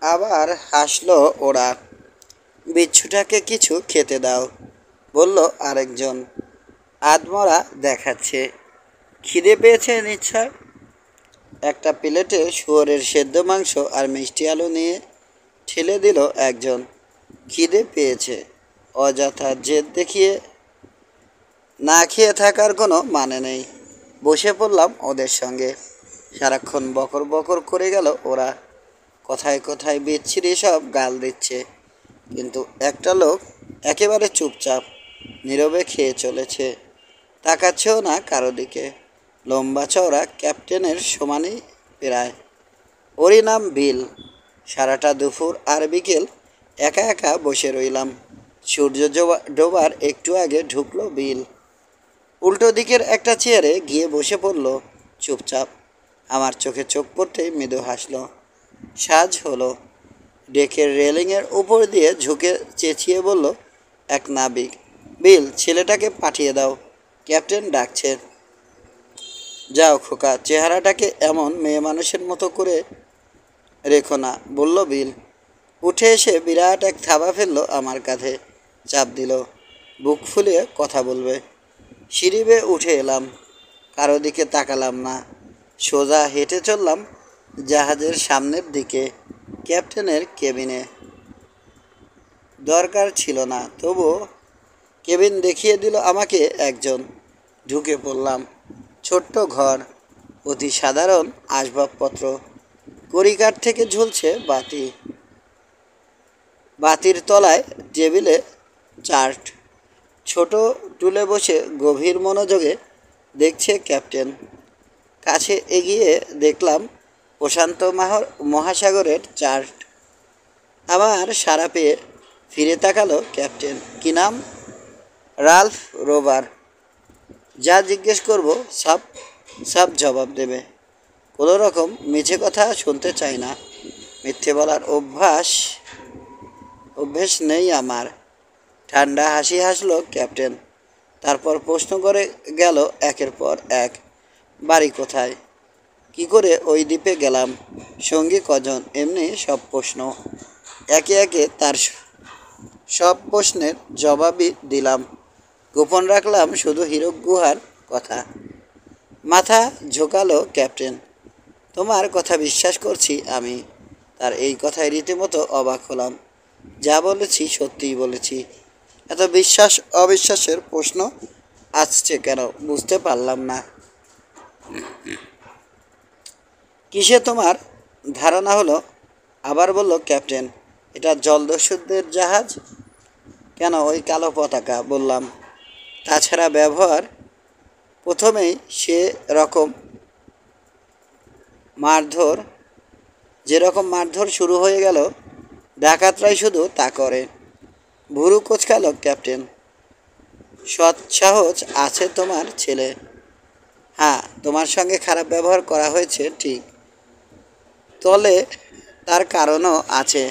আবার হাসলো ওরা। বিচ্ছুটাকে কিছু খেতে দাও, বলল আরেকজন। আধমরা দেখাচ্ছে। খিদে পেয়েছে নিশ্চয়। একটা প্লেটে শুয়োরের সেদ্ধ মাংস আর মিষ্টি আলু নিয়ে ঠেলে দিল একজন। খিদে পেয়েছে, অযথা জেদ দেখিয়ে না খেয়ে থাকার কোনো মানে নেই। বসে পড়লাম ওদের সঙ্গে। সারাক্ষণ বকর বকর করে গেল ওরা। কথায় কথায় বিচ্ছিরি সব গাল দিচ্ছে, কিন্তু একটা লোক একেবারে চুপচাপ নীরবে খেয়ে চলেছে। তাকাচ্ছেও না কারো দিকে। লম্বা চওড়া, ক্যাপ্টেনের সমানই প্রায়। ওরই নাম বিল। সারাটা দুপুর আর বিকেল একা একা বসে রইলাম। সূর্য ডোবার একটু আগে ঢুকলো বিল। উল্টো দিকের একটা চেয়ারে গিয়ে বসে পড়ল চুপচাপ। আমার চোখে চোখ পড়তেই মৃদু হাসল। সাজ হলো। ডেকের রেলিংয়ের উপর দিয়ে ঝুঁকে চেঁচিয়ে বলল এক নাবিক, বিল, ছেলেটাকে পাঠিয়ে দাও, ক্যাপ্টেন ডাকছে। যাও খোকা, চেহারাটাকে এমন মেয়ে মানুষের মতো করে রেখো না, বলল বিল। উঠে এসে বিরাট এক থাবা ফেললো আমার কাঁধে, চাপ দিল। বুক ফুলিয়ে কথা বলবে। সিঁড়ি বেয়ে উঠে এলাম। কারো দিকে তাকালাম না। সোজা হেঁটে চললাম জাহাজের সামনের দিকে, ক্যাপ্টেনের কেবিনে। দরকার ছিল না, তবুও কেবিন দেখিয়ে দিল আমাকে একজন। ঢুকে পড়লাম। ছোট্ট ঘর, অতি সাধারণ আসবাবপত্র। কড়িকাঠ থেকে ঝুলছে বাতি। বাতির তলায় টেবিলে চার্ট। ছোট টুলে বসে গভীর মনোযোগে দেখছে ক্যাপ্টেন। কাছে এগিয়ে দেখলাম প্রশান্ত মহাসাগরের চার্ট। আমার সাড়া পেয়ে ফিরে তাকালো ক্যাপ্টেন। কি নাম? Ralph rover. যা জিজ্ঞেস করব সব সব জবাব দেবে। কোনো রকম মিছে কথা শুনতে চাই না। মিথ্যে বলার অভ্যেস নেই আমার। ঠান্ডা হাসি হাসলো ক্যাপ্টেন। তারপর প্রশ্ন করে গেল একের পর এক। বাড়ি কোথায়? কি করে ওই দ্বীপে গেলাম? সঙ্গী কজন? এমনি সব প্রশ্ন। একে একে তার সব প্রশ্নের জবাবই দিলাম। গোপন রাখলাম শুধু হীরক গুহার কথা। মাথা ঝোঁকালো ক্যাপ্টেন। তোমার কথা বিশ্বাস করছি আমি। তার এই কথায় রীতিমতো অবাক হলাম। যা বলেছি সত্যিই বলেছি। এত বিশ্বাস অবিশ্বাসের প্রশ্ন আসছে কেন বুঝতে পারলাম না। কিসে তোমার ধারণা হলো? আবার বলল ক্যাপ্টেন। এটা জলদস্যুদের জাহাজ। কেন, ওই কালো পতাকা, বললাম। তাছাড়া ব্যবহার। প্রথমেই সে রকম মারধর যেরকম মারধর শুরু হয়ে গেল, ডাকাতরাই শুধু তা করে। ভুরু কোচকালো ক্যাপ্টেন। সৎসাহস আছে তোমার ছেলে। হ্যাঁ, তোমার সঙ্গে খারাপ ব্যবহার করা হয়েছে ঠিক, তলে তার কারণও আছে।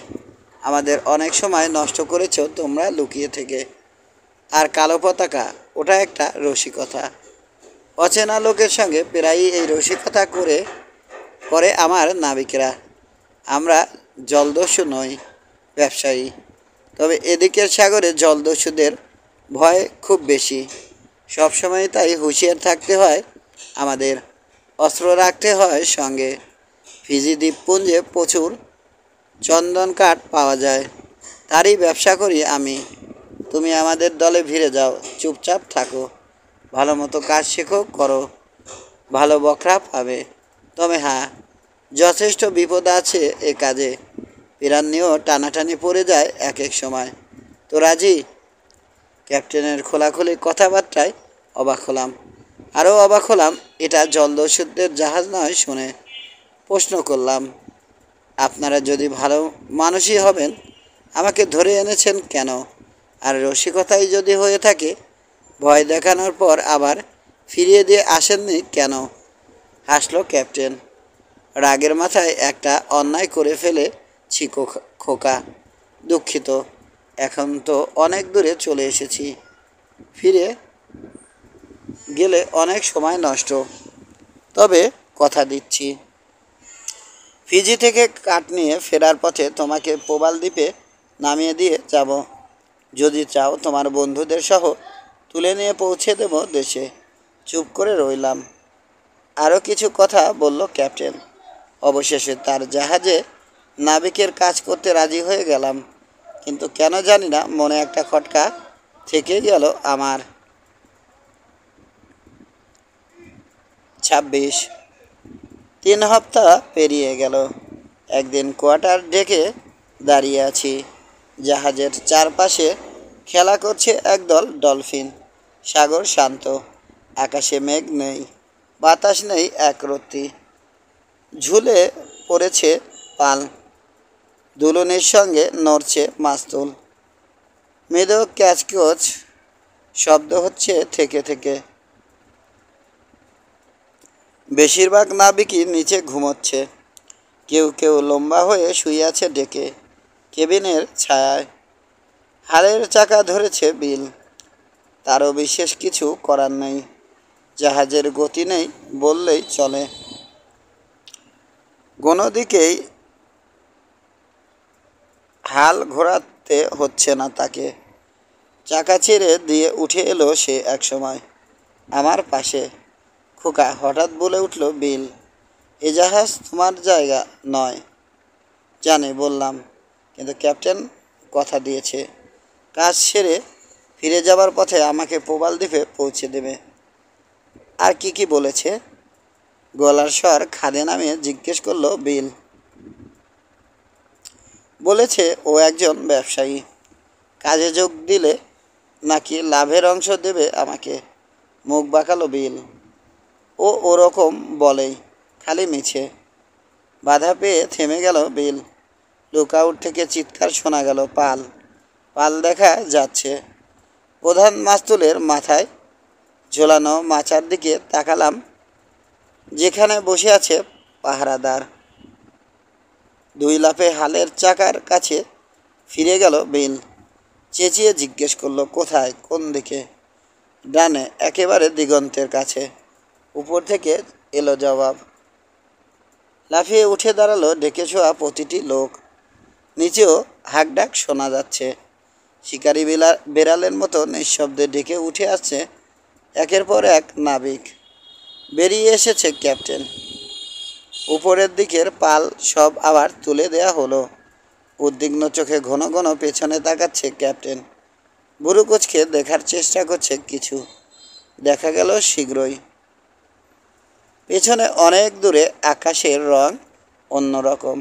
আমাদের অনেক সময় নষ্ট করেছো তোমরা লুকিয়ে থেকে। আর কালো পতাকা, ওটা একটা রসিকতা। অচেনা লোকের সঙ্গে প্রায়ই এই রসিকতা করে আমার নাবিকেরা। আমরা জলদস্যু নই, ব্যবসায়ী। তবে এদিকের সাগরে জলদস্যুদের ভয় খুব বেশি। সবসময় তাই হুঁশিয়ার থাকতে হয় আমাদের। অস্ত্র রাখতে হয় সঙ্গে। ফিজি দ্বীপপুঞ্জে প্রচুর চন্দন কাঠ পাওয়া যায়, তারই ব্যবসা করি আমি। তুমি আমাদের দলে ভিড়ে যাও, চুপচাপ থাকো, ভালো মতো কাজ শেখো, করো, ভালো বকরা পাবে। তবে হ্যাঁ, যথেষ্ট বিপদ আছে এ কাজে। পিরান নিয়েও টানাটানি পড়ে যায় এক এক সময়। তো রাজি? ক্যাপ্টেনের খোলাখুলি কথাবার্তায় অবাক হলাম। আরও অবাক হলাম এটা জলদস্যুদের জাহাজ নয় শুনে। প্রশ্ন করলাম, আপনারা যদি ভালো মানুষই হবেন, আমাকে ধরে এনেছেন কেন? আর রসিকতাই যদি হয়ে থাকে, ভয় দেখানোর পর আবার ফিরিয়ে দিয়ে আসেননি কেন? হাসলো ক্যাপ্টেন। রাগের মাথায় একটা অন্যায় করে ফেলেছি খোকা, দুঃখিত। এখন তো অনেক দূরে চলে এসেছি, ফিরে গেলে অনেক সময় নষ্ট। তবে কথা দিচ্ছি, ফিজি থেকে কাঠ নিয়ে ফেরার পথে তোমাকে প্রবাল দ্বীপে নামিয়ে দিয়ে যাব। যদি চাও তোমার বন্ধুদের সহ তুলে নিয়ে পৌঁছে দেব দেশে। চুপ করে রইলাম। আরও কিছু কথা বলল ক্যাপ্টেন। অবশেষে তার জাহাজে নাবিকের কাজ করতে রাজি হয়ে গেলাম। কিন্তু কেন জানি না মনে একটা খটকা থেকে গেল আমার। 26 3 সপ্তাহ পেরিয়ে গেল। একদিন কোয়ার্টার ডেকে দাঁড়িয়ে আছি। জাহাজের চারপাশে খেলা করছে একদল ডলফিন। সাগর শান্ত, আকাশে মেঘ নেই, বাতাস নেই একরত্তি। ঝুলে পড়েছে পাল, দুলুনির সঙ্গে নড়ছে মাস্তুল। মৃদু ক্যাচকচ শব্দ হচ্ছে থেকে থেকে। বেশিরভাগ নাবিকই নিচে ঘুমোচ্ছে। কেউ কেউ লম্বা হয়ে শুয়ে আছে ডেকে কেবিনের ছায়ায়। হালের চাকা ধরেছে বিল। তারও বিশেষ কিছু করার নেই। জাহাজের গতি নেই বললেই চলে। কোনো দিকেই হাল ঘোরাতে হচ্ছে না তাকে। চাকা ছেড়ে দিয়ে উঠে এলো সে একসময় আমার পাশে। খোকা, হঠাৎ বলে উঠল বিল, এ জাহাজ তোমার জায়গা নয়। জানি বললাম, কিন্তু ক্যাপ্টেন কথা দিয়েছে কাজ সেরে ফিরে যাবার পথে আমাকে প্রবাল দ্বীপে পৌঁছে দেবে। আর কি কি বলেছে? গলার স্বর খাদে নামিয়ে জিজ্ঞেস করলো বিল। বলেছে ও একজন ব্যবসায়ী, কাজে যোগ দিলে নাকি লাভের অংশ দেবে আমাকে। মুখ বাঁকালো বিল। ও ওরকম বলেই, খালি মিছে। বাধা পেয়ে থেমে গেল বিল। লুকআউট থেকে চিৎকার শোনা গেল, পাল পাল দেখা যাচ্ছে। প্রধান মাস্তুলের মাথায় ঝোলানো মাচার দিকে তাকালাম, যেখানে বসে আছে পাহারাদার। 2 লাফে হালের চাকার কাছে ফিরে গেল বিল। চেঁচিয়ে জিজ্ঞেস করলো, কোথায়, কোন দিকে? ডানে, একেবারে দিগন্তের কাছে। উপর থেকে এলো জবাব। লাফিয়ে উঠে দাঁড়ালো ডেকে ছোঁয়া প্রতিটি লোক। নিচেও হাঁকডাক শোনা যাচ্ছে। শিকারি বেড়ালের মতো নিঃশব্দে ডেকে উঠে আসছে একের পর এক নাবিক। বেরিয়ে এসেছে ক্যাপ্টেন। উপরের দিকের পাল সব আবার তুলে দেয়া হলো। উদ্বিগ্ন চোখে ঘন ঘন পেছনে তাকাচ্ছে ক্যাপ্টেন। বুড়ো কোচকে দেখার চেষ্টা করছে কিছু। দেখা গেল শীঘ্রই। পেছনে অনেক দূরে আকাশের রং অন্যরকম।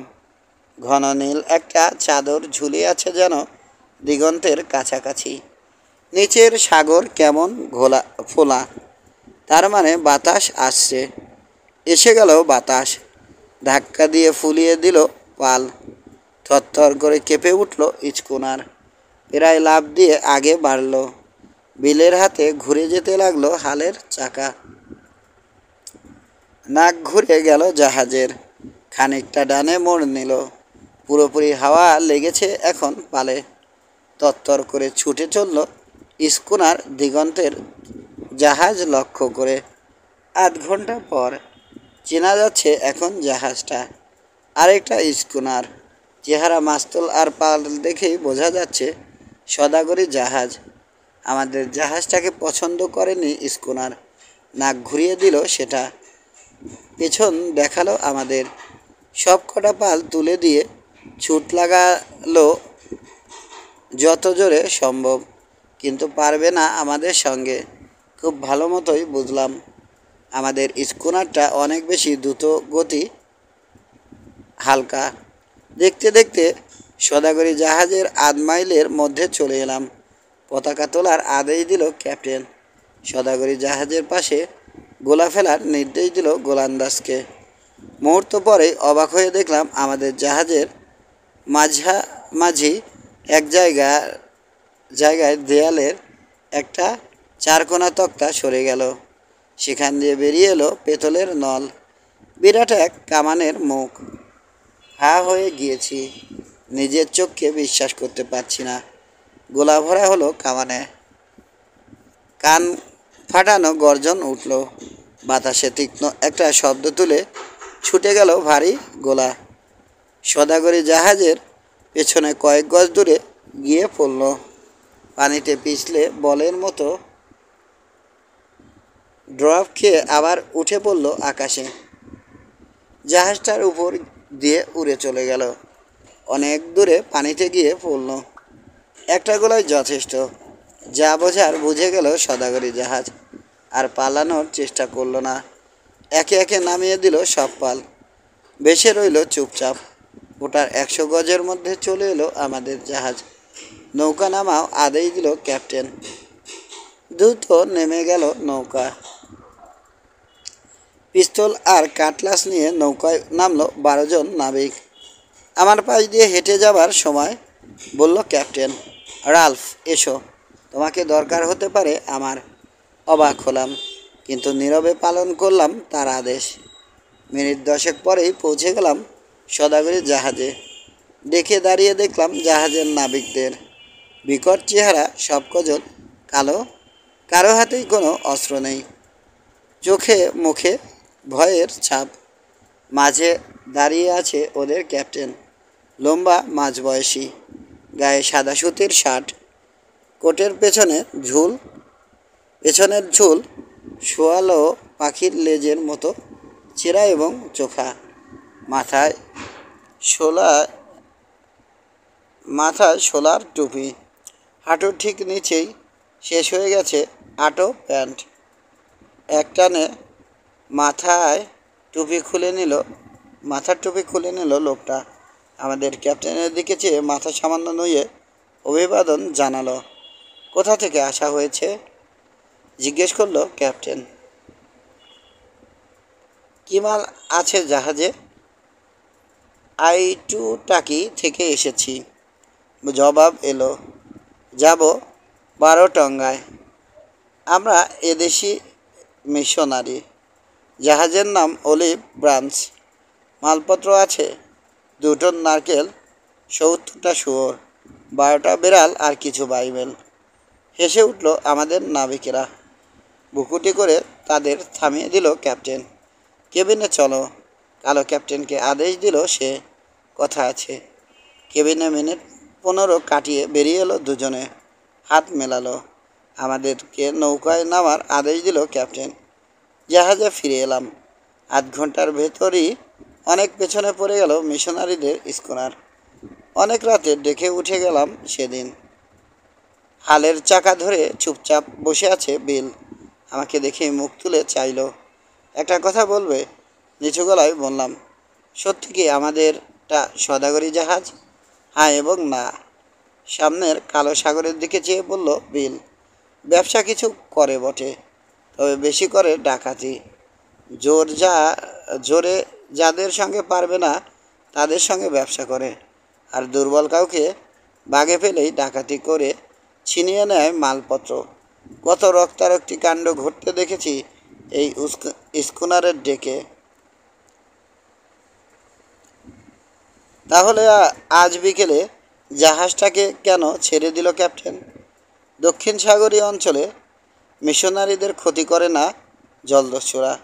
ঘন নীল একটা চাদর ঝুলিয়ে আছে যেন দিগন্তের কাছাকাছি। নিচের সাগর কেমন ঘোলা ফোলা। তার মানে বাতাস আসছে। এসে গেল বাতাস। ধাক্কা দিয়ে ফুলিয়ে দিল পাল। থরথর করে কেঁপে উঠল স্কুনার। প্রায় লাফ দিয়ে আগে বাড়ল। বিলের হাতে ঘুরে যেতে লাগলো হালের চাকা। নাক ঘুরে গেল জাহাজের। খানিকটা ডানে মোড় নিল। পুরোপুরি হাওয়া লেগেছে এখন পালে। তত্তর করে ছুটে চলল স্কুনার দিগন্তের জাহাজ লক্ষ্য করে। আধ ঘন্টা পর চেনা যাচ্ছে এখন জাহাজটা। আরেকটা স্কুনার। চেহারা মাস্তুল আর পাল দেখেই বোঝা যাচ্ছে সদাগরি জাহাজ। আমাদের জাহাজটাকে পছন্দ করেনি স্কুনার। নাক ঘুরিয়ে দিল সেটা। পেছন দেখালো আমাদের। সব কটা পাল তুলে দিয়ে ছুট লাগালো যত জোরে সম্ভব, কিন্তু পারবে না আমাদের সঙ্গে। খুব ভালো মতোই বুঝলাম আমাদের স্কুনারটা অনেক বেশি দ্রুত গতি, হালকা। দেখতে দেখতে সদাগরি জাহাজের আধ মাইলের মধ্যে চলে এলাম। পতাকা তোলার আদেশ দিল ক্যাপ্টেন। সদাগরি জাহাজের পাশে গোলা ফেলার নির্দেশ দিল গোলান্দাজকে। মুহূর্ত পরেই অবাক হয়ে দেখলাম আমাদের জাহাজের মাঝামাঝি এক জায়গায় দেয়ালের একটা চারকোনা তক্তা সরে গেল। সেখান দিয়ে বেরিয়ে এলো পেতলের নল। বিরাট এক কামানের মুখ। হা হয়ে গিয়েছি। নিজের চোখকে বিশ্বাস করতে পারছি না। গোলা ভরা হলো কামানে। কান ফাটানো গর্জন উঠল। বাতাসে তীক্ষ্ণ একটা শব্দ তুলে ছুটে গেল ভারী গোলা। সদাগরি জাহাজের পেছনে কয়েক গজ দূরে গিয়ে পড়ল। পানিতে পিছলে বলের মতো ড্রপ খেয়ে আবার উঠে পড়ল আকাশে। জাহাজটার উপর দিয়ে উড়ে চলে গেল। অনেক দূরে পানিতে গিয়ে পড়ল। একটা গোলায় যথেষ্ট। যা বোঝার বুঝে গেল সদাগরি জাহাজ। আর পালানোর চেষ্টা করল না। একে একে নামিয়ে দিল সব পাল। ভেসে রইল চুপচাপ। ওটার 100 গজের মধ্যে চলে এলো আমাদের জাহাজ। নৌকা নামাও আদেশ দিল ক্যাপ্টেন। দ্রুত নেমে গেল নৌকা। পিস্তল আর কাটলাস নিয়ে নৌকায় নামলো 12 জন নাবিক। আমার পাশ দিয়ে হেঁটে যাবার সময় বলল ক্যাপ্টেন, রাল্ফ এসো, তোমাকে দরকার হতে পারে আমার। অবাক হলাম, কিন্তু নীরবে পালন করলাম তার আদেশ। মিনিট 10 পরেই পৌঁছে গেলাম সদাগরি জাহাজে। দেখে দাঁড়িয়ে দেখলাম জাহাজের নাবিকদের বিকট চেহারা, সব কজন কালো, কারো হাতেই কোনো অস্ত্র নেই। চোখে মুখে ভয়ের ছাপ। মাঝে দাঁড়িয়ে আছে ওদের ক্যাপ্টেন, লম্বা মাঝবয়সী, গায়ে সাদা সুতির শার্ট, কোটের পেছনের ঝুল শোয়ালো পাখির লেজের মতো চেরা এবং চোখা। মাথায় শোলা শোলার টুপি। হাঁটুর ঠিক নিচেই শেষ হয়ে গেছে আটো প্যান্ট। একটানে মাথার টুপি খুলে নিল লোকটা। আমাদের ক্যাপ্টেনের দিকে চেয়ে মাথা সামান্য নুয়ে অভিবাদন জানালো। কোথা থেকে আসা হয়েছে জিজ্ঞেস করলো ক্যাপ্টেন। কি মাল আছে জাহাজে? আইটুটাকি থেকে এসেছি, জবাব এলো। যাব 12 টঙ্গায়। আমরা এদেশি মিশনারি। জাহাজের নাম অলিভ ব্রাঞ্চ। মালপত্র আছে 2 টন নারকেল, 70টা শুয়োর, 12টা বিড়াল আর কিছু বাইবেল। হেসে উঠল আমাদের নাবিকেরা। বুকুটি করে তাদের থামিয়ে দিল ক্যাপ্টেন। কেবিনে চলো, কালো ক্যাপ্টেনকে আদেশ দিল সে। কথা আছে। কেবিনে মিনিট 15 কাটিয়ে বেরিয়ে এলো দুজনে। হাত মেলালো। আমাদেরকে নৌকায় নামার আদেশ দিল ক্যাপ্টেন। জাহাজে ফিরে এলাম। আধ ঘন্টার ভেতরই অনেক পেছনে পড়ে গেল মিশনারিদের স্কুনার। অনেক রাতে ডেকে উঠে গেলাম সেদিন। হালের চাকা ধরে চুপচাপ বসে আছে বিল। আমাকে দেখে মুখ তুলে চাইল। একটা কথা বলবে? নিচু গলায় বললাম, সত্যি কি আমাদেরটা সদাগরি জাহাজ? হ্যাঁ এবং না। সামনের কালো সাগরের দিকে চেয়ে বলল বিল। ব্যবসা কিছু করে বটে, তবে বেশি করে ডাকাতি। জোরে যাদের সঙ্গে পারবে না তাদের সঙ্গে ব্যবসা করে, আর দুর্বল কাউকে বাগে ফেলেই ডাকাতি করে ছিনিয়ে নেয় মালপত্র। কত রক্তারক্তি কাণ্ড ঘটতে দেখেছি এই স্কুনারের ডেকে। তাহলে আজ বিকেলে জাহাজটাকে কেন ছেড়ে দিল ক্যাপ্টেন? দক্ষিণ সাগরীয় অঞ্চলে মিশনারিদের ক্ষতি করে না জলদস্যুরা।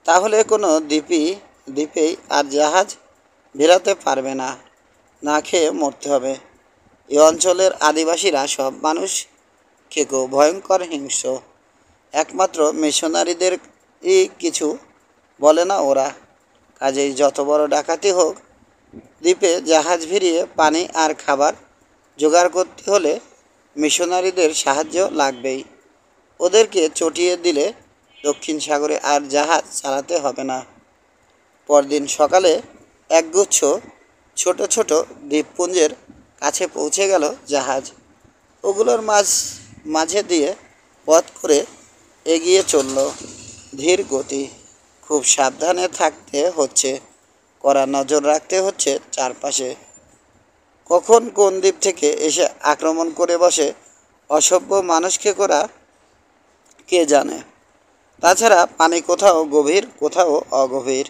তাহলে কোনো দ্বীপেই আর জাহাজ ভেরাতে পারবে না। না খেয়ে মরতে হবে। এ অঞ্চলের আদিবাসীরা সব মানুষ খেকো, ভয়ঙ্কর হিংস্র। একমাত্র মিশনারিদেরই কিছু বলে না ওরা। কাজেই যত বড় ডাকাতি হোক, দ্বীপে জাহাজ ভিড়িয়ে পানি আর খাবার জোগাড় করতে হলে মিশনারিদের সাহায্য লাগবেই। ওদেরকে চটিয়ে দিলে দক্ষিণ সাগরে আর জাহাজ চালাতে হবে না। পরদিন সকালে একগুচ্ছ ছোট ছোট দ্বীপপুঞ্জের কাছে পৌঁছে গেল জাহাজ। ওগুলোর মাঝে দিয়ে পথ করে এগিয়ে চলল ধীর গতি। খুব সাবধানে থাকতে হচ্ছে, কড়া নজর রাখতে হচ্ছে চারপাশে। কখন কোন দ্বীপ থেকে এসে আক্রমণ করে বসে অসভ্য মানুষকে করা কে জানে। তাছাড়া পানি কোথাও গভীর, কোথাও অগভীর।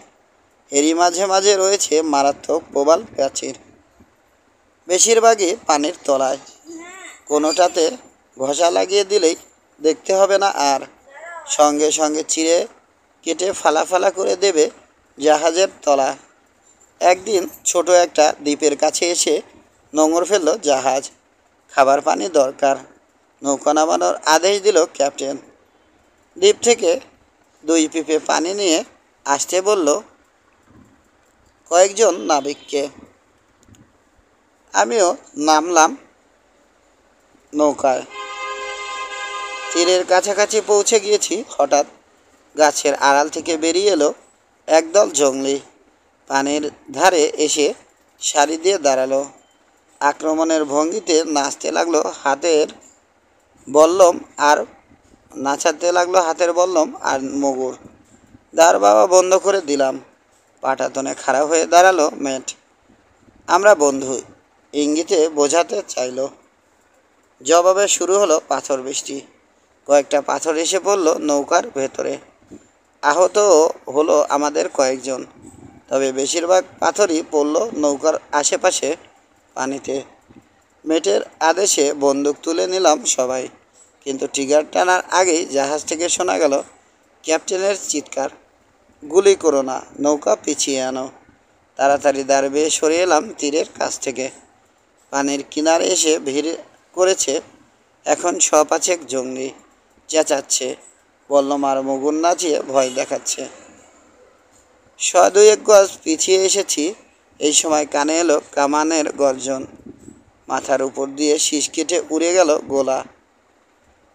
এরই মাঝে মাঝে রয়েছে মারাত্মক প্রবাল প্রাচীর। বেশিরভাগই পানির তলায়। কোনোটাতে ঘষা লাগিয়ে দিলেই দেখতে হবে না আর। সঙ্গে সঙ্গে চিরে কেটে ফালা ফালা করে দেবে জাহাজের তলা। একদিন ছোট একটা দ্বীপের কাছে এসে নোঙর ফেলল জাহাজ। খাবার পানি দরকার। নৌকা নামানোর আদেশ দিল ক্যাপ্টেন। দ্বীপ থেকে 2 পিপে পানি নিয়ে আসতে বলল কয়েকজন নাবিককে। আমিও নামলাম নৌকায়। তীরের কাছাকাছি পৌঁছে গিয়েছি, হঠাৎ গাছের আড়াল থেকে বেরিয়ে এলো একদল জংলি। পানির ধারে এসে সারি দিয়ে দাঁড়ালো। আক্রমণের ভঙ্গিতে নাচতে লাগলো হাতের বল্লম আর মুগুর। দাঁড় বাবা বন্ধ করে দিলাম। পাটাতনে খাড়া হয়ে দাঁড়ালো মেট। আমরা বন্ধু ইঙ্গিতে বোঝাতে চাইল। জবাবে শুরু হলো পাথর বৃষ্টি। কয়েকটা পাথর এসে পড়ল নৌকার ভেতরে। আহত হলো আমাদের কয়েকজন, তবে বেশিরভাগ পাথরই পড়ল নৌকার আশেপাশে পানিতে। মেটের আদেশে বন্দুক তুলে নিলাম সবাই, কিন্তু ট্রিগার টানার আগেই জাহাজ থেকে শোনা গেল ক্যাপ্টেনের চিৎকার, গুলি করো না, নৌকা পিছিয়ে আনো। তাড়াতাড়ি দাঁড় বেয়ে সরে এলাম তীরের কাছ থেকে। পানির কিনারে এসে ভিড় করেছে এখন 100-5 জঙ্গি। চেঁচাচ্ছে, বল্লম আর মুগুর নাচিয়ে ভয় দেখাচ্ছে। 100-2 গজ পিছিয়ে এসেছি। এই সময় কানে এলো কামানের গর্জন। মাথার উপর দিয়ে শীষ কেটে উড়ে গেল গোলা।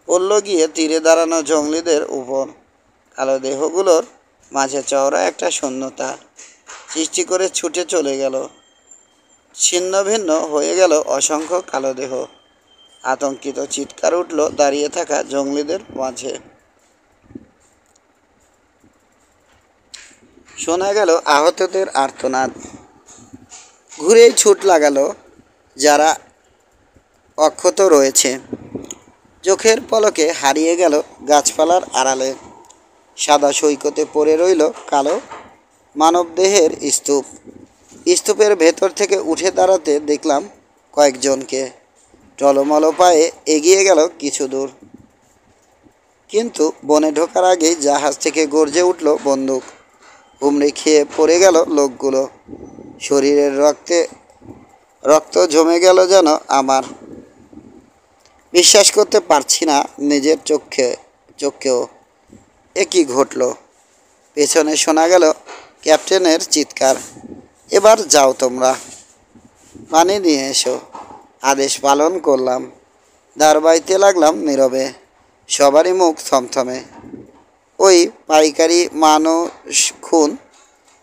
পড়ল গিয়ে তীরে দাঁড়ানো জঙ্গলিদের উপর। কালো দেহগুলোর মাঝে চওড়া একটা শূন্যতা সৃষ্টি করে ছুটে চলে গেল। ছিন্ন ভিন্ন হয়ে গেল অসংখ্য কালো দেহ। আতঙ্কিত চিৎকার উঠল দাঁড়িয়ে থাকা জঙ্গলিদের মাঝে। শোনা গেল আহতদের আর্তনাদ। ঘুরেই ছুট লাগালো যারা অক্ষত রয়েছে। চোখের পলকে হারিয়ে গেল গাছপালার আড়ালে। সাদা সৈকতে পড়ে রইল কালো মানবদেহের স্তূপ। স্তূপের ভেতর থেকে উঠে দাঁড়াতে দেখলাম কয়েকজনকে। টলমল পায়ে এগিয়ে গেল কিছু দূর, কিন্তু বনে ঢোকার আগেই জাহাজ থেকে গর্জে উঠল বন্দুক। হুমড়ি খেয়ে পড়ে গেল লোকগুলো। শরীরের রক্ত জমে গেল যেন আমার। বিশ্বাস করতে পারছি না নিজের চোখকেও। এ কি ঘটল? পেছনে শোনা গেল ক্যাপ্টেনের চিৎকার, এবার যাও তোমরা, পানি নিয়ে এসো। আদেশ পালন করলাম। দাঁড় বাইতে লাগলাম নীরবে। সবারই মুখ থমথমে। ওই পাইকারি মানুষ খুন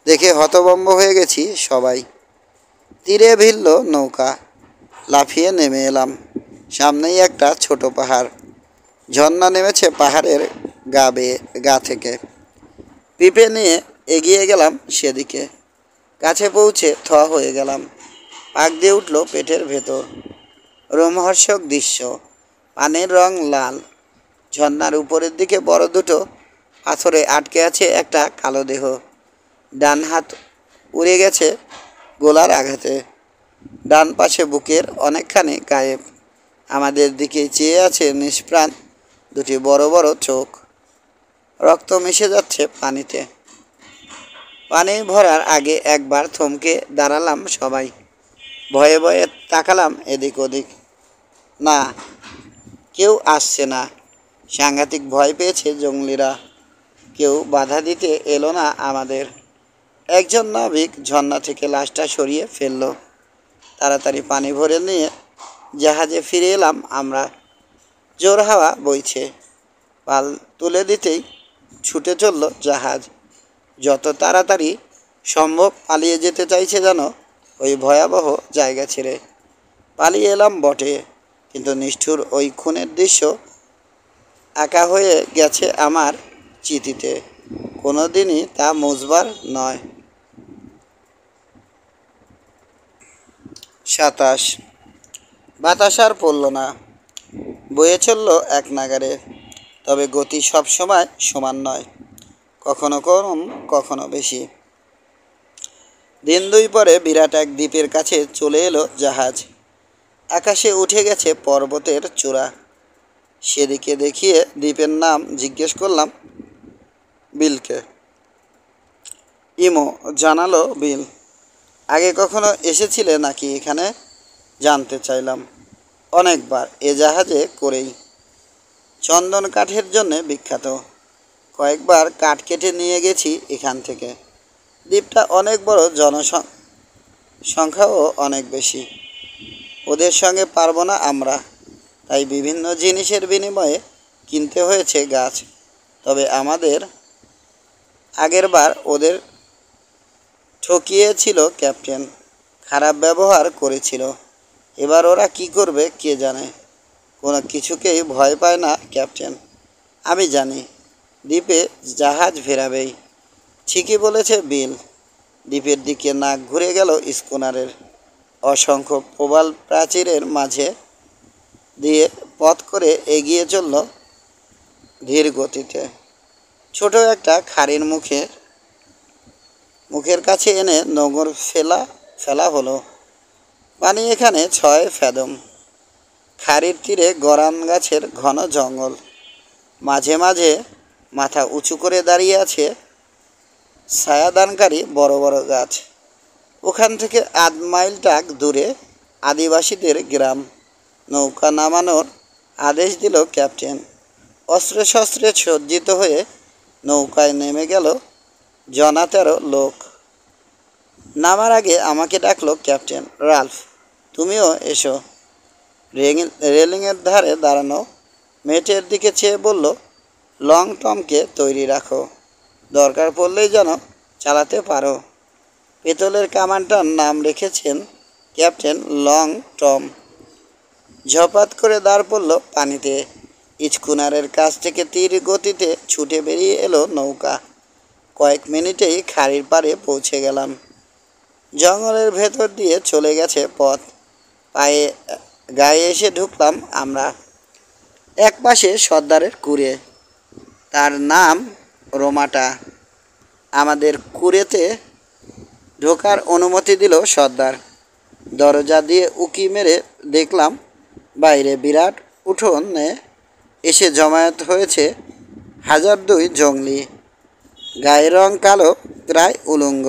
দেখে হতভম্ব হয়ে গেছি সবাই। তীরে ভিড়ল নৌকা। লাফিয়ে নেমে এলাম। সামনেই একটা ছোট পাহাড়। ঝর্ণা নেমেছে পাহাড়ের গা থেকে। পিপে নিয়ে এগিয়ে গেলাম সেদিকে। কাছে পৌঁছে হয়ে গেলাম। পাক দিয়ে উঠল পেটের ভেতর। রোমহর্ষক দৃশ্য। পানির রং লাল। ঝর্ণার উপরের দিকে বড় দুটো পাথরে আটকে আছে একটা কালো দেহ। ডান হাত উড়ে গেছে গোলার আঘাতে। ডান পাশে বুকের অনেকখানি গায়েব। আমাদের দিকে চেয়ে আছে নিষ্প্রাণ দুটি বড় বড় চোখ। রক্ত মিশে যাচ্ছে পানিতে। পানি ভরার আগে একবার থমকে দাঁড়ালাম সবাই। ভয়ে ভয়ে তাকালাম এদিক ওদিক। না, কেউ আসছে না। সাংঘাতিক ভয় পেয়েছে জঙ্গলিরা। কেউ বাধা দিতে এলো না আমাদের। একজন নাবিক ঝর্ণা থেকে লাশটা সরিয়ে ফেলল। তাড়াতাড়ি পানি ভরে নিয়ে জাহাজে ফিরে এলাম আমরা। জোর হাওয়া বইছে। পাল তুলে দিতেই ছুটে চলল জাহাজ। যত তাড়াতাড়ি সম্ভব পালিয়ে যেতে চাইছে যেন ওই ভয়াবহ জায়গা ছেড়ে। পালিয়ে এলাম বটে, কিন্তু নিষ্ঠুর ওই খুনের দৃশ্য আঁকা হয়ে গেছে আমার চিঠিতে। কোনো দিনই তা মুছবার নয়। 27। বাতাস আর পড়ল না। বয়ে চলল এক নাগারে। তবে গতি সব সময় সমান নয়, কখনো কম কখনো বেশি। দিন 2 পরে বিরাট এক দ্বীপের কাছে চলে এলো জাহাজ। আকাশে উঠে গেছে পর্বতের চূড়া। সেদিকে দেখিয়ে দ্বীপের নাম জিজ্ঞেস করলাম বিলকে। ইমো জানালো বিল। আগে কখনো এসেছিলে নাকি এখানে? জানতে চাইলাম। অনেকবার, এ জাহাজে করেই। চন্দন কাঠের জন্যে বিখ্যাত। কয়েকবার কাঠ কেটে নিয়ে গেছি এখান থেকে। দ্বীপটা অনেক বড়, জনসংখ্যাও অনেক বেশি। ওদের সঙ্গে পারবো না আমরা, তাই বিভিন্ন জিনিসের বিনিময়ে কিনতে হয়েছে গাছ। তবে আমাদের আগেরবার ওদের ঠকিয়েছিল ক্যাপ্টেন, খারাপ ব্যবহার করেছিল। এবার ওরা কি করবে কে জানে। কোনো কিছুকেই ভয় পায় না ক্যাপ্টেন। আমি জানি দ্বীপে জাহাজ ফেরাবেই। ঠিকই বলেছে বিল। দ্বীপের দিকে নাক ঘুরে গেল স্কুনারের। অসংখ্য প্রবাল প্রাচীরের মাঝে দিয়ে পথ করে এগিয়ে চলল ধীর গতিতে। ছোট একটা খাড়ির মুখের কাছে এনে নোঙর ফেলা হলো। পানি এখানে 6 ফ্যাদম। খাড়ির তীরে গরান গাছের ঘন জঙ্গল। মাঝে মাঝে মাথা উঁচু করে দাঁড়িয়ে আছে ছায়াদানকারী বড় বড় গাছ। ওখান থেকে 1/2 মাইল টাক দূরে আদিবাসীদের গ্রাম। নৌকা নামানোর আদেশ দিল ক্যাপ্টেন। অস্ত্রে শস্ত্রে সজ্জিত হয়ে নৌকায় নেমে গেল 13 লোক। নামার আগে আমাকে ডাকলো ক্যাপ্টেন। রাল্ফ, তুমিও এসো। রেলিংয়ের ধারে দাঁড়ানো মেটের দিকে চেয়ে বলল, লং টমকে তৈরি রাখো, দরকার পড়লেই যেন চালাতে পারো। পেতলের কামানটার নাম রেখেছেন ক্যাপ্টেন লং টম। ঝপাত করে দাঁড় পড়ল পানিতে। স্কুনারের কাছ থেকে তীর গতিতে ছুটে বেরিয়ে এলো নৌকা। কয়েক মিনিটেই খাড়ির পাড়ে পৌঁছে গেলাম। জঙ্গলের ভেতর দিয়ে চলে গেছে পথ। গায়ে এসে ঢুকলাম আমরা। এক পাশে সর্দারের কুঁড়ে, তার নাম রোমাটা। আমাদের কুঁড়েতে ঢোকার অনুমতি দিল সর্দার। দরজা দিয়ে উকি মেরে দেখলাম বাইরে বিরাট উঠোনে এসে জমায়েত হয়েছে 1002 জঙ্গলি। গায়ের রং কালো, প্রায় উলঙ্গ।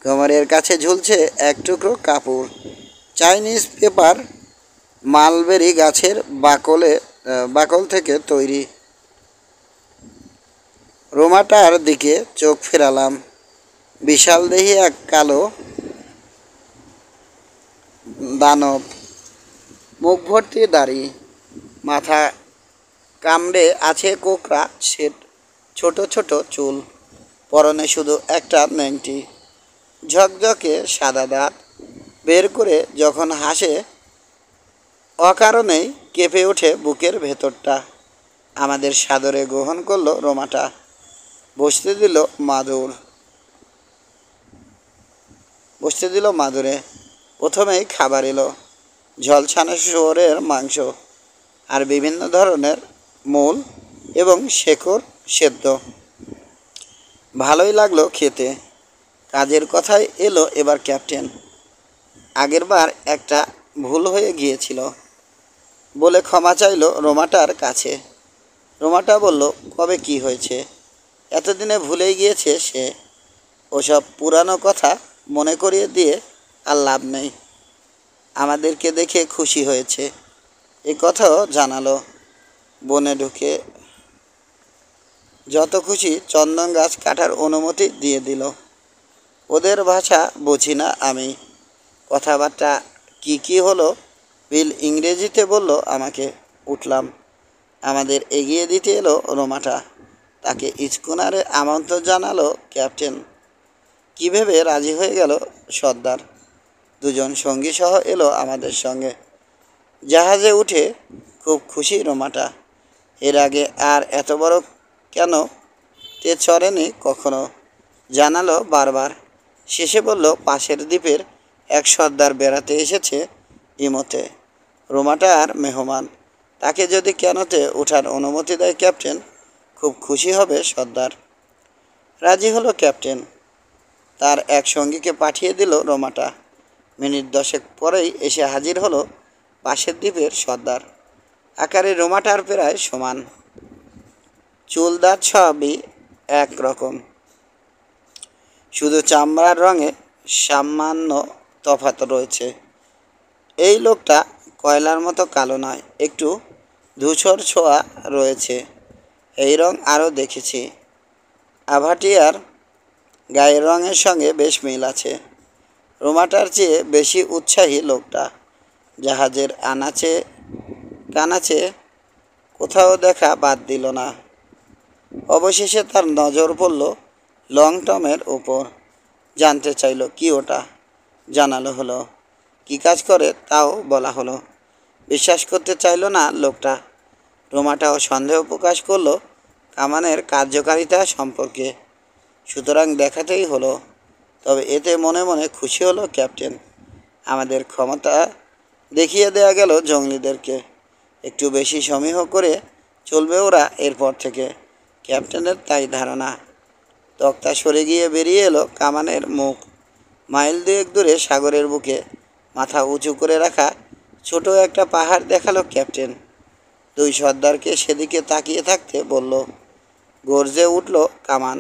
কোমরের কাছে ঝুলছে এক টুকরো কাপড়। চাইনিজ পেপার মালবেরি গাছের বাকল থেকে তৈরি। রোমাটার দিকে চোখ ফেরালাম। বিশাল দেহি এক কালো দানব, মুখ ভর্তি দাড়ি, মাথা কামড়ে আছে কোকড়া ছোট ছোট চুল। পরনে শুধু একটা নেংটি। ঝকঝকে সাদা দাঁত বের করে যখন হাসে অকারণেই কেঁপে ওঠে বুকের ভেতরটা। আমাদের সাদরে গ্রহণ করলো রোমাটা। বসতে দিল মাদুরে। প্রথমেই খাবার এলো। ঝলসানো শুয়োরের মাংস আর বিভিন্ন ধরনের মূল এবং শেকড় সেদ্ধ। ভালোই লাগলো খেতে। কাজের কথায় এলো এবার ক্যাপ্টেন। আগেরবার একটা ভুল হয়ে গিয়েছিল বলে ক্ষমা চাইল রোমাটার কাছে। রোমাটা বলল, কবে কি হয়েছে এতদিনে ভুলেই গিয়েছে সে। ওসব পুরানো কথা মনে করিয়ে দিয়ে আর লাভ নেই। আমাদেরকে দেখে খুশি হয়েছে এ কথাও জানালো। বনে ঢুকে যত খুশি চন্দন গাছ কাটার অনুমতি দিয়ে দিল। ওদের ভাষা বুঝি না আমি। কথাবার্তা কি হলো বিল ইংরেজিতে বলল আমাকে। উঠলাম। আমাদের এগিয়ে দিতে এলো রোমাটা। তাকে স্কুনারে আমন্ত্রণ জানালো ক্যাপ্টেন। কী ভেবে রাজি হয়ে গেল সর্দার। 2 জন সঙ্গী সহ এলো আমাদের সঙ্গে। জাহাজে উঠে খুব খুশি রোমাটা। এর আগে আর এত বড় কেন তে চড়েনি কখনো, জানালো বারবার। শেষে বলল, পাশের দ্বীপের এক সর্দার বেড়াতে এসেছে ইমোতে। রোমাটা আর মেহমান, তাকে যদি কেনতে ওঠার অনুমতি দেয় ক্যাপ্টেন, খুব খুশি হবে সর্দার। রাজি হলো ক্যাপ্টেন। তার এক সঙ্গীকে পাঠিয়ে দিল রোমাটা। মিনিট 10 পরেই এসে হাজির হলো পাশের দ্বীপের সর্দার। আকারে রোমাটার প্রায় সমান। চুল দাঁত সবই এক রকম, শুধু চামড়ার রঙে সামান্য তফাৎ রয়েছে। এই লোকটা কয়লার মতো কালো নয়, একটু ধূসর ছোঁয়া রয়েছে। এই রং আরও দেখেছি। আভাটিয়ার গায়ের রঙের সঙ্গে বেশ মিল আছে। রোমাটার চেয়ে বেশি উৎসাহী লোকটা। জাহাজের আনাচে কানাচে কোথাও দেখা বাদ দিল না। অবশেষে তার নজর পড়ল লং টমের ওপর। জানতে চাইল কি ওটা। জানালো হলো। কি কাজ করে তাও বলা হলো। বিশ্বাস করতে চাইল না লোকটা। রোমাটাও সন্দেহ প্রকাশ করলো কামানের কার্যকারিতা সম্পর্কে। সুতরাং দেখাতেই হলো। তবে এতে মনে মনে খুশি হলো ক্যাপ্টেন। আমাদের ক্ষমতা দেখিয়ে দেয়া গেল জঙ্গলিদেরকে। একটু বেশি সমীহ করে চলবে ওরা এরপর থেকে। ক্যাপ্টেনের তাই ধারণা। তক্তা সরে গিয়ে বেরিয়ে এলো কামানের মুখ। মাইল দুয়েক দূরে সাগরের বুকে মাথা উঁচু করে রাখা ছোট একটা পাহাড় দেখালো ক্যাপ্টেন। দুই সর্দারকে সেদিকে তাকিয়ে থাকতে বলল। গর্জে উঠল কামান।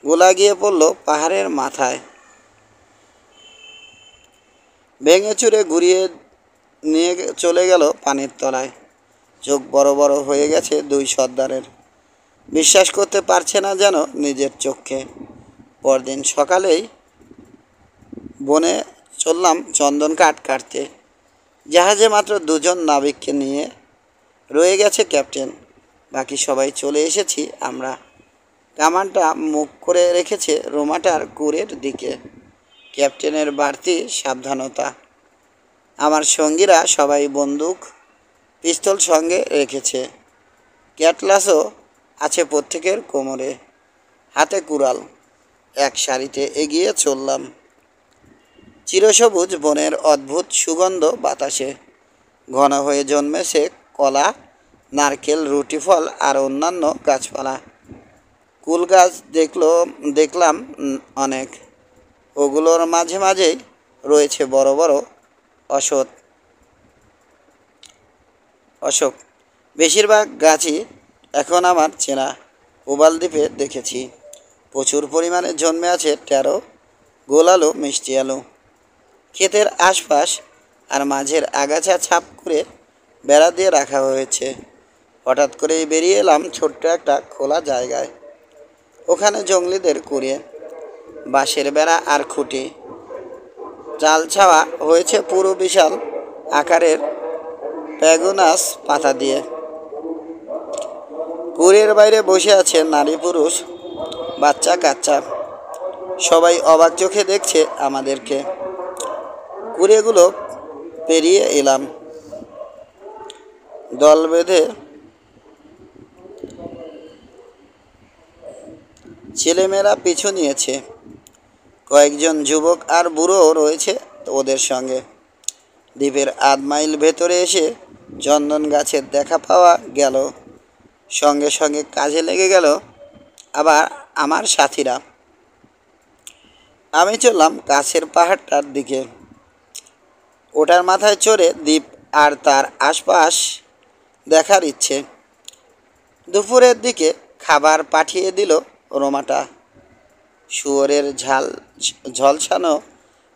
গোলা গিয়ে পড়ল পাহাড়ের মাথায়। ভেঙে চুরে ঘুরিয়ে নিয়ে চলে গেল পানির তলায়। চোখ বড় বড় হয়ে গেছে দুই সর্দারের। বিশ্বাস করতে পারছে না যেন নিজের চোখকে। পরদিন সকালেই বনে চললাম চন্দন কাঠ কাটতে। জাহাজে মাত্র দুজন নাবিককে নিয়ে রয়ে গেছে ক্যাপ্টেন। বাকি সবাই চলে এসেছি আমরা। কামানটা মুখ করে রেখেছে রোমাটার কুরের দিকে। ক্যাপ্টেনের বাড়তি সাবধানতা। আমার সঙ্গীরা সবাই বন্দুক পিস্তল সঙ্গে রেখেছে। ক্যাটলাসও আছে প্রত্যেকের কোমরে। হাতে কুড়াল। এক সারিতে এগিয়ে চললাম। চিরসবুজ বনের অদ্ভুত সুগন্ধ বাতাসে। ঘন হয়ে জন্মেছে কলা, নারকেল, রুটি ফল আর অন্যান্য গাছপালা। কুল গাছ দেখলাম অনেক। ওগুলোর মাঝে মাঝেই রয়েছে বড় বড় অশোক। বেশিরভাগ গাছই এখন আমার চেনা। প্রবাল দ্বীপে দেখেছি। প্রচুর পরিমাণে জন্মে আছে টেরো, গোল আলু, মিষ্টি আলু। ক্ষেতের আশপাশ আর মাঝের আগাছা ছাপ করে বেড়া দিয়ে রাখা হয়েছে। হঠাৎ করেই বেরিয়ে এলাম ছোট্ট একটা খোলা জায়গায়। ওখানে জঙ্গলিদের কুড়িয়ে বাঁশের বেড়া আর খুঁটি। জাল ছাওয়া হয়েছে পুরো বিশাল আকারের প্যাগুনাস পাতা দিয়ে। কুড়ির বাইরে বসে আছে নারী পুরুষ, বাচ্চা কাচ্চা। সবাই অবাক চোখে দেখছে আমাদেরকে। কুড়েগুলো পেরিয়ে এলাম। দল বেঁধে ছেলেমেয়েরা পিছু নিয়েছে। কয়েকজন যুবক আর বুড়ো রয়েছে ওদের সঙ্গে। দ্বীপের আধ মাইল ভেতরে এসে চন্দন গাছের দেখা পাওয়া গেল। সঙ্গে সঙ্গে কাজে লেগে গেল আবার আমার সাথীরা। আমি চললাম কাছের পাহাড়টার দিকে। ওটার মাথায় চড়ে দ্বীপ আর তার আশপাশ দেখার ইচ্ছে। দুপুরের দিকে খাবার পাঠিয়ে দিল রোমাটা। শুয়োরের ঝলসানো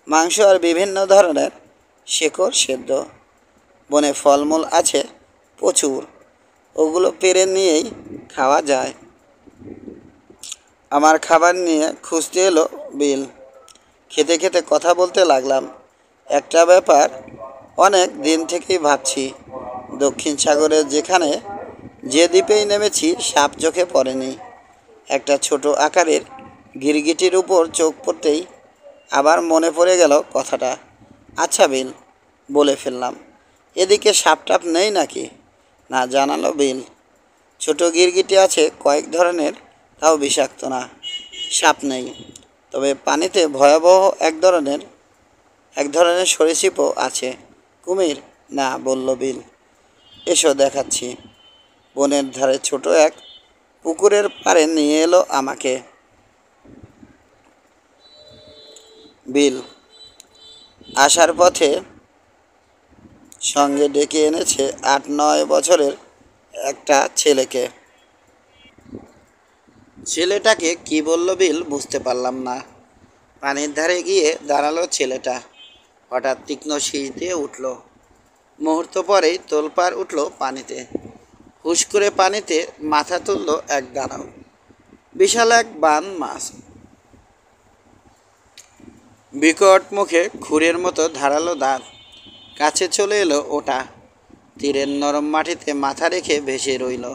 মাংস আর বিভিন্ন ধরনের শেকড় সেদ্ধ। বনে ফলমূল আছে প্রচুর। ওগুলো পেরে নিয়েই খাওয়া যায়। আমার খাবার নিয়ে খুঁজতে এলো বিল। খেতে খেতে কথা বলতে লাগলাম। একটা ব্যাপার অনেক দিন থেকেই ভাবছি। দক্ষিণ সাগরের যে দ্বীপেই নেমেছি সাপ চোখে পড়েনি। একটা ছোট আকারের গিরগিটির উপর চোখ পড়তেই আবার মনে পড়ে গেল কথাটা। আচ্ছা বিল, বলে ফেললাম, এদিকে সাপ টাপ নেই নাকি? না, জানালো বিল। ছোট গিরগিটি আছে কয়েক ধরনের, তাও বিষাক্ত না। সাপ নেই, তবে পানিতে ভয়াবহ এক ধরনের সরীসৃপও আছে। কুমির? না, বলল বিল। এসো দেখাচ্ছি। বনের ধারে ছোট এক পুকুরের পাড়ে নিয়ে এলো আমাকে বিল। আসার পথে সঙ্গে ডেকে এনেছে ৮-৯ বছরের একটা ছেলেকে। ছেলেটাকে কি বলল বিল বুঝতে পারলাম না। পানির ধারে গিয়ে দাঁড়ালো ছেলেটা। হঠাৎ তীক্ষ্ণ শীষ দিয়ে উঠল। মুহূর্ত পরেই তোলপাড় উঠল পানিতে। হুশ করে পানিতে মাথা তুলল এক দানব। বিশাল এক বান মাছ। বিকট মুখে খুরের মতো ধারালো দাঁত। কাছে চলে এলো ওটা। তীরের নরম মাটিতে মাথা রেখে ভেসে রইল।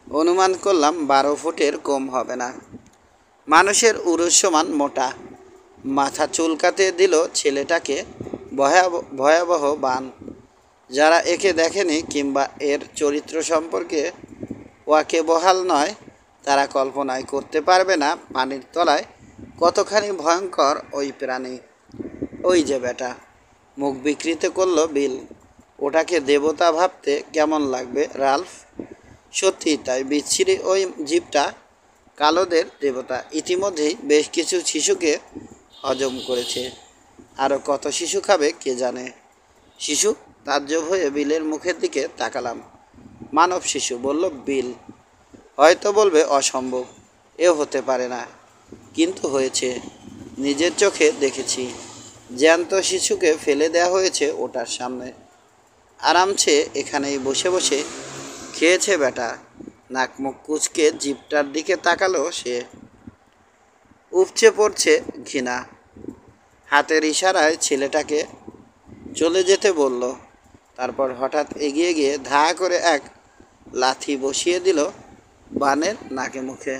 অনুমান করলাম 12 ফুটের কম হবে না। মানুষের উরুর সমান মোটা। মাথা চুলকাতে দিল ছেলেটাকে ভয়াবহ বান। যারা একে দেখেনি কিংবা এর চরিত্র সম্পর্কে ওয়াকিবহাল নয়, তারা কল্পনাই করতে পারবে না পানির তলায় কতখানি ভয়ঙ্কর ওই প্রাণী। ওই যে বেটা, মুখ বিকৃত করল বিল। ওটাকে দেবতা ভাবতে কেমন লাগবে রাল্ফ? সত্যি তাই, বিচ্ছিরি ওই জীবটা কালোদের দেবতা। ইতিমধ্যেই বেশ কিছু শিশুকে হজম করেছে। আরও কত শিশু খাবে কে জানে। শিশু? তাজ্জব হয়ে বিলের মুখের দিকে তাকালাম। মানব শিশু, বলল বিল। হয়তো বলবে অসম্ভব, এও হতে পারে না, কিন্তু হয়েছে। নিজের চোখে দেখেছি। জ্যান্ত শিশুকে ফেলে দেওয়া হয়েছে ওটার সামনে। আরামছে এখানেই বসে বসে খেয়েছে বেটা। নাক মুখ কুচকে জিভটার দিকে তাকালো সে। উপচে পড়ছে ঘৃণা। হাতের ইশারায় ছেলেটাকে চলে যেতে বলল। তারপর হঠাৎ এগিয়ে গিয়ে ধা করে এক লাথি বসিয়ে দিল বানের নাকে মুখে।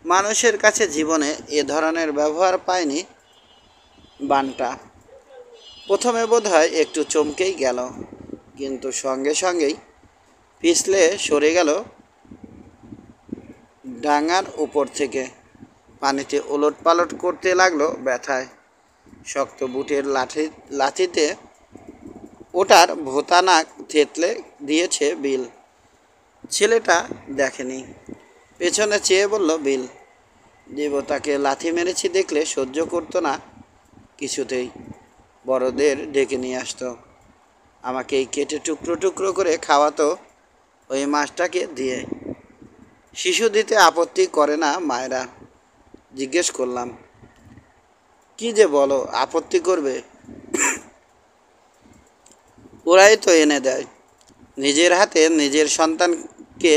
মানুষের কাছে জীবনে এ ধরনের ব্যবহার পায়নি বানটা। প্রথমে বোধহয় একটু চমকেই গেল, কিন্তু সঙ্গে সঙ্গেই পিছলে সরে গেল ডাঙার উপর থেকে। পানিতে ওলট পালট করতে লাগলো ব্যথায়। শক্ত বুটের লাঠিতে ওটার ভোঁতা নাক থেতলে দিয়েছে বিল। ছেলেটা দেখেনি। পেছনে চেয়ে বলল বিল, দেবতাকে লাথি মেরেছি দেখলে সহ্য করতো না কিছুতেই। বড়দের ডেকে নিয়ে আসতো, আমাকেই কেটে টুকরো টুকরো করে খাওয়াতো ওই মাছটাকে দিয়ে। শিশু দিতে আপত্তি করে না মায়েরা? জিজ্ঞেস করলাম। কি যে বলো, আপত্তি করবে? ওরাই তো এনে দেয়। নিজের হাতে নিজের সন্তানকে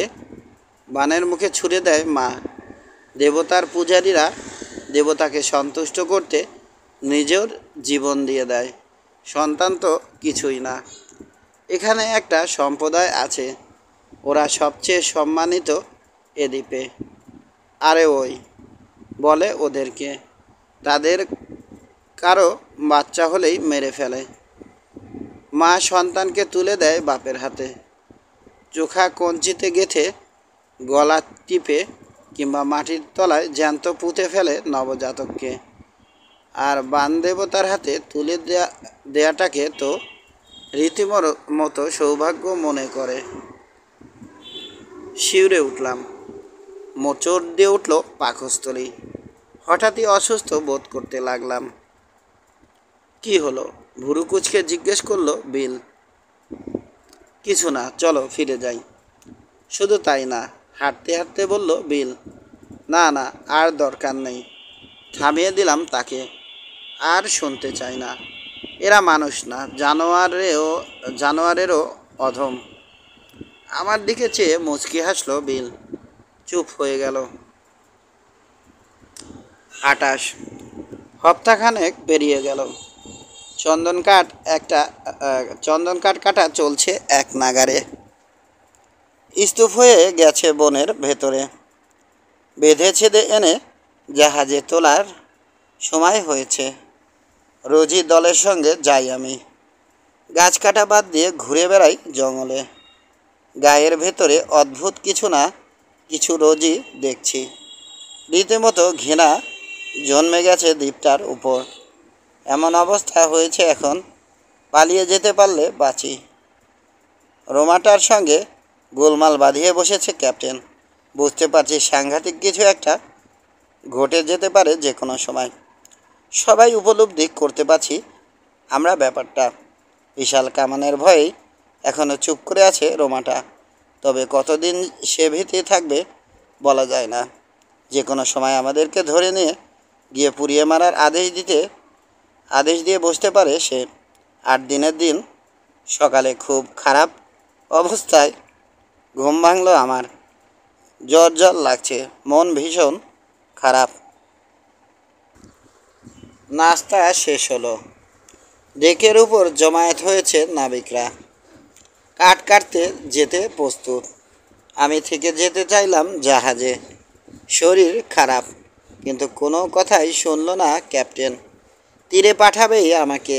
বানের মুখে ছুঁড়ে দেয় মা। দেবতার পূজারীরা দেবতাকে সন্তুষ্ট করতে নিজের জীবন দিয়ে দেয়। সন্তান তো কিছুই না। এখানে একটা সম্প্রদায় আছে, ওরা সবচেয়ে সম্মানিত এ দ্বীপে। আরে ওই বলে ওদেরকে, তাদের কারো বাচ্চা হলেই মেরে ফেলে। মা সন্তানকে তুলে দেয় বাপের হাতে। চোখা কঞ্চিতে গেঁথে গলা টিপে কিংবা মাটির তলায় জ্যান্ত পুঁতে ফেলে নবজাতককে। আর বান দেবতার হাতে তুলে দেয়াটাকে তো রীতিমতো সৌভাগ্য মনে করে। শিউরে উঠলাম। মোচড় দিয়ে উঠল পাকস্থলী। হঠাৎই অসুস্থ বোধ করতে লাগলাম। কি হলো? ভুরু কুচকে জিজ্ঞেস করলো বিল। কিছু না, চলো ফিরে যাই। শুধু তাই না, হাঁটতে হাঁটতে বলল বিল। না না, আর দরকার নেই। থামিয়ে দিলাম তাকে। আর শুনতে চাই না। এরা মানুষ না, জানোয়ারেরও অধম। আমার দিকে চেয়ে মুচকি হাসলো বিল। চুপ হয়ে গেল। 28 সপ্তাহখানেক পেরিয়ে গেল। চন্দন কাঠ কাটা চলছে এক নাগারে। স্তূপ হয়ে গেছে বনের ভেতরে। বেঁধে ছেদে এনে জাহাজে তোলার সময় হয়েছে। রোজই দলের সঙ্গে যাই আমি। গাছ কাটা বাদ দিয়ে ঘুরে বেড়াই জঙ্গলে। গায়ের ভেতরে অদ্ভুত কিছু না কিছু রোজই দেখছি। রীতিমতো ঘৃণা জন্মে গেছে দ্বীপটার উপর। এমন অবস্থা হয়েছে এখন, পালিয়ে যেতে পারলে বাঁচি। রোমাটার সঙ্গে গোলমাল বাঁধিয়ে বসেছে ক্যাপ্টেন। বুঝতে পারছি সাংঘাতিক কিছু একটা ঘটে যেতে পারে যে কোনো সময়। সবাই উপলব্ধি করতে পারছি আমরা ব্যাপারটা। বিশাল কামানের ভয়েই এখনও চুপ করে আছে রোমাটা। তবে কতদিন সে ভীতি থাকবে বলা যায় না। যে কোনো সময় আমাদেরকে ধরে নিয়ে গিয়ে পুড়িয়ে মারার আদেশ দিয়ে বসতে পারে সে। 8 দিনের দিন সকালে খুব খারাপ অবস্থায় ঘুম ভাঙল আমার। জ্বর জ্বর লাগছে, মন ভীষণ খারাপ। নাস্তা শেষ হলো। ডেকের উপর জমায়েত হয়েছে নাবিকরা। কাঠ কাটতে যেতে প্রস্তুত। আমি থেকে যেতে চাইলাম জাহাজে। শরীর খারাপ, কিন্তু কোনো কথাই শুনল না ক্যাপ্টেন। তীরে পাঠাবেই আমাকে।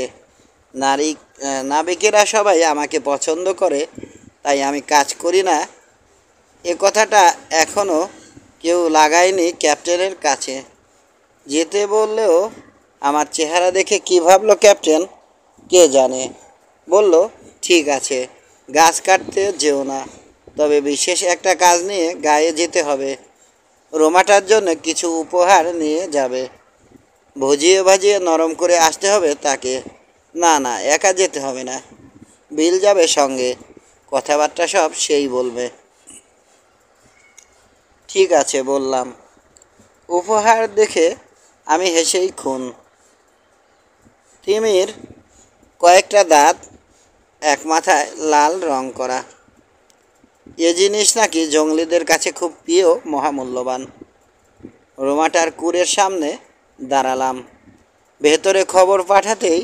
নাবিকেরা সবাই আমাকে পছন্দ করে, তাই আমি কাজ করি না, এ কথাটা এখনও কেউ লাগায়নি ক্যাপ্টেনের কাছে। যেতে বললেও আমার চেহারা দেখে কী ভাবলো ক্যাপ্টেন কে জানে। বলল, ঠিক আছে, গাছ কাটতে যেও না, তবে বিশেষ একটা কাজ নিয়ে গায়ে যেতে হবে। রোমাটার জন্য কিছু উপহার নিয়ে যাবে। ভজিয়ে ভাজিয়ে নরম করে আসতে হবে তাকে। না না, একা যেতে হবে না, বিল যাবে সঙ্গে। কথাবার্তা সব সেই বলবে। ঠিক আছে বললাম। উপহার দেখে আমি হেসেই খুন। তিমির কয়েকটা দাঁত, এক মাথায় লাল রং করা। এ জিনিস নাকি জঙ্গলিদের কাছে খুব প্রিয়, মহামূল্যবান। রোমাটার কুড়ের সামনে দাঁড়ালাম। ভেতরে খবর পাঠাতেই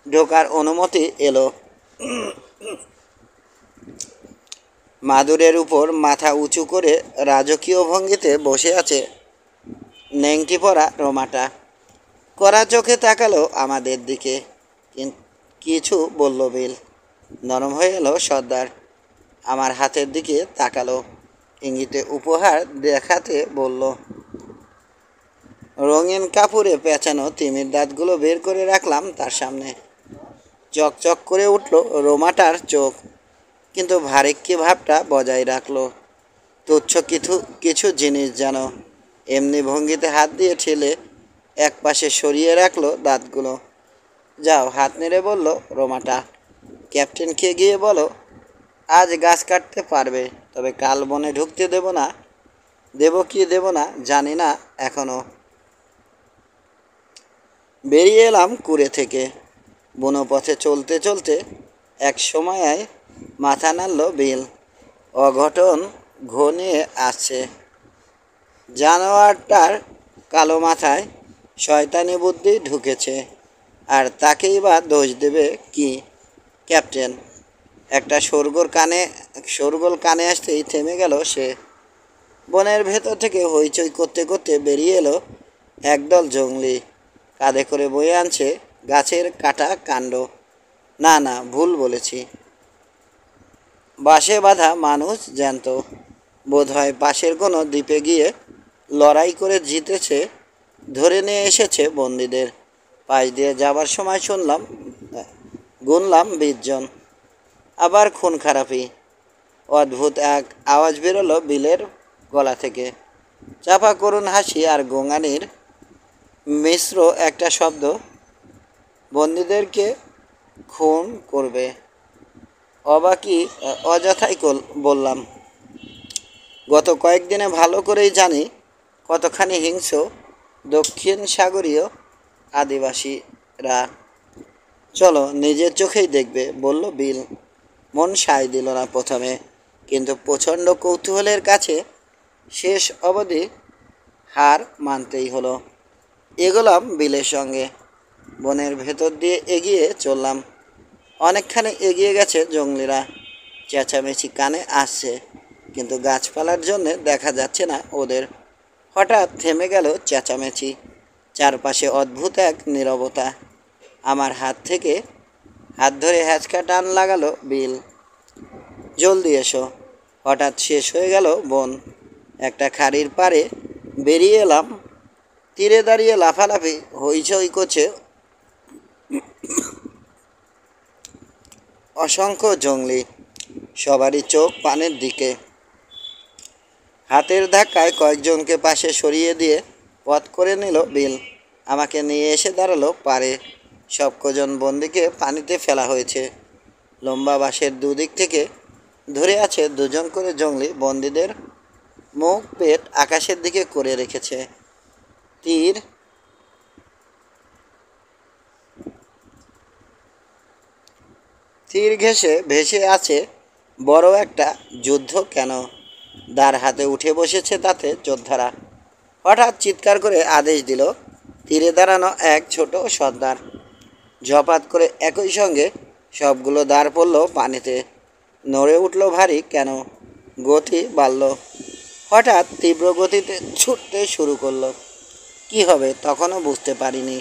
ঢোকার অনুমতি এলো। মাদুরের উপর মাথা উঁচু করে রাজকীয় ভঙ্গিতে বসে আছে নেংটি পরা রোমাটা। কড়া চোখে তাকালো আমাদের দিকে, কিছু বলল বিল। নরম হয়ে এলো সর্দার। আমার হাতের দিকে তাকালো, ইঙ্গিতে উপহার দেখাতে বলল। রঙিন কাপড়ে পেঁচানো তিমির দাঁতগুলো বের করে রাখলাম তার সামনে। চকচক করে উঠল রোমাটার চোখ, কিন্তু ভারিক্কি ভাবটা বজায় রাখলো। তুচ্ছ কিছু জিনিস যেন। এমনি ভঙ্গিতে হাত দিয়ে ঠেলে এক পাশে সরিয়ে রাখলো দাঁতগুলো। যাও, হাত নেড়ে বলল রোমাটা। ক্যাপ্টেনকে গিয়ে বলো আজ গাছ কাটতে পারবে, তবে কাল বনে ঢুকতে দেব না। দেব কি দেব না জানি না এখনো। বেরিয়ে এলাম কুড়ে থেকে। বুনো পথে চলতে চলতে এক সময় মাথা নাড়ল বিল। অঘটন ঘনিয়ে আসছে। জানোয়ারটার কালো মাথায় শয়তানি বুদ্ধি ঢুকেছে, আর তাকেই বা দোষ দেবে কি ক্যাপ্টেন? একটা শোরগোল কানে আসতেই থেমে গেল সে। বনের ভেতর থেকে হইচই করতে করতে বেরিয়ে এলো একদল জঙ্গলি। কাঁধে করে বয়ে আনছে গাছের কাটা কাণ্ড। না না, ভুল বলেছি, বাঁশে বাঁধা মানুষ জ্যান্ত। বোধহয় পাশের কোনো দ্বীপে গিয়ে লড়াই করে জিতেছে, ধরে নিয়ে এসেছে বন্দীদের। পাশ দিয়ে যাবার সময় গুনলাম 20 জন। আবার খুন খারাপি। অদ্ভুত এক আওয়াজ বেরোলো বিলের গলা থেকে। চাপা করুণ হাসি আর গোঙানির মিশ্র একটা শব্দ। বন্দীদেরকে খুন করবে। অবাকি অযথাই বললাম। গত কয়েকদিনে ভালো করেই জানি কতখানি হিংস্র দক্ষিণ সাগরীয় আদিবাসীরা। চলো, নিজের চোখেই দেখবে, বলল বিল। মন সায় দিল না প্রথমে, কিন্তু প্রচণ্ড কৌতূহলের কাছে শেষ অবধি হার মানতেই হলো। এগোলাম বিলের সঙ্গে। বনের ভেতর দিয়ে এগিয়ে চললাম। অনেকখানি এগিয়ে গেছে জঙ্গলিরা। চেঁচামেচি কানে আসছে, কিন্তু গাছপালার জন্য দেখা যাচ্ছে না ওদের। হঠাৎ থেমে গেল চেঁচামেচি। চারপাশে অদ্ভুত এক নীরবতা। আমার হাত ধরে হ্যাঁচকা টান লাগালো বিল। জলদি এসো। হঠাৎ শেষ হয়ে গেল বন। একটা খাড়ির পাড়ে বেরিয়ে এলাম। তীরে দাঁড়িয়ে লাফালাফি হইচই করছে অসংখ্য জঙ্গলি। সবারই চোখ পানের দিকে। হাতের ধাক্কায় কয়েকজনকে পাশে সরিয়ে দিয়ে পথ করে নিল বিল। আমাকে নিয়ে এসে দাঁড়ালো পাড়ে। সব কজন বন্দিকে পানিতে ফেলা হয়েছে। লম্বা বাঁশের দুদিক থেকে ধরে আছে 2 জন করে জঙ্গলি। বন্দীদের মুখ পেট আকাশের দিকে করে রেখেছে। তীর তীর ঘেঁষে ভেসে আছে বড় একটা যুদ্ধ কেন? দাঁড় হাতে উঠে বসেছে তাতে যোদ্ধারা। হঠাৎ চিৎকার করে আদেশ দিল তীরে দাঁড়ানো এক ছোট সর্দার। ঝপাত করে একই সঙ্গে সবগুলো দাঁড় পড়ল পানিতে। নড়ে উঠল ভারী কেন, গতি বাড়ল। হঠাৎ তীব্র গতিতে ছুটতে শুরু করলো। কি হবে তখনও বুঝতে পারিনি।